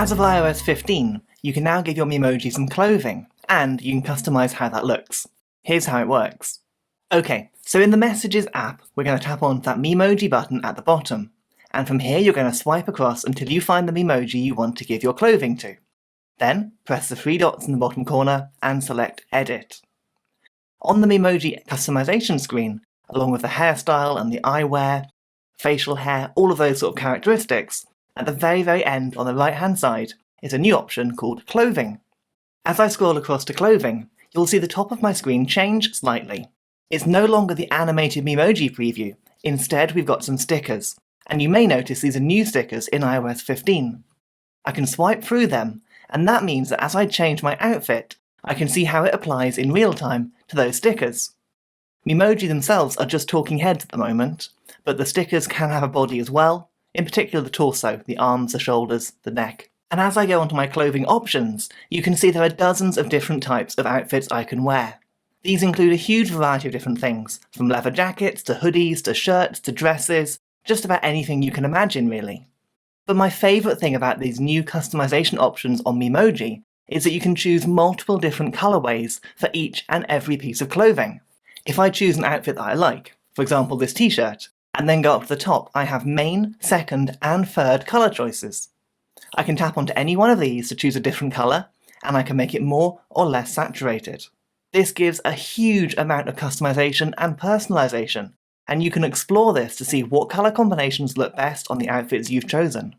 As of iOS 15, you can now give your Memoji some clothing, and you can customize how that looks. Here's how it works. Okay, so in the Messages app, we're going to tap onto that Memoji button at the bottom, and from here you're going to swipe across until you find the Memoji you want to give your clothing to. Then, press the three dots in the bottom corner and select Edit. On the Memoji customization screen, along with the hairstyle and the eyewear, facial hair, all of those sort of characteristics, at the very end on the right-hand side is a new option called Clothing. As I scroll across to Clothing, you'll see the top of my screen change slightly. It's no longer the animated Memoji preview, instead we've got some stickers, and you may notice these are new stickers in iOS 15. I can swipe through them, and that means that as I change my outfit, I can see how it applies in real time to those stickers. Memoji themselves are just talking heads at the moment, but the stickers can have a body as well, in particular the torso, the arms, the shoulders, the neck. And as I go onto my clothing options, you can see there are dozens of different types of outfits I can wear. These include a huge variety of different things, from leather jackets to hoodies to shirts to dresses, just about anything you can imagine really. But my favourite thing about these new customization options on Memoji is that you can choose multiple different colourways for each and every piece of clothing. If I choose an outfit that I like, for example this t-shirt, and then go up to the top, I have main, second and third colour choices. I can tap onto any one of these to choose a different colour, and I can make it more or less saturated. This gives a huge amount of customization and personalization, and you can explore this to see what colour combinations look best on the outfits you've chosen.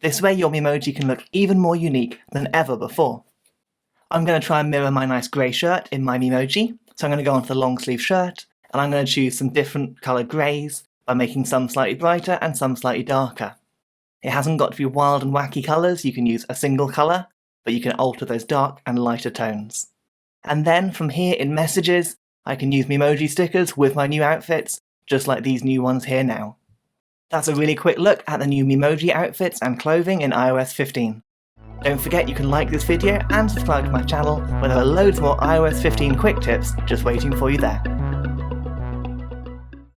This way your Memoji can look even more unique than ever before. I'm going to try and mirror my nice grey shirt in my Memoji, so I'm going to go onto the long sleeve shirt, and I'm going to choose some different coloured greys by making some slightly brighter and some slightly darker. It hasn't got to be wild and wacky colours, you can use a single colour, but you can alter those dark and lighter tones. And then from here in Messages, I can use Memoji stickers with my new outfits, just like these new ones here now. That's a really quick look at the new Memoji outfits and clothing in iOS 15. Don't forget you can like this video and subscribe to my channel where there are loads more iOS 15 quick tips just waiting for you there.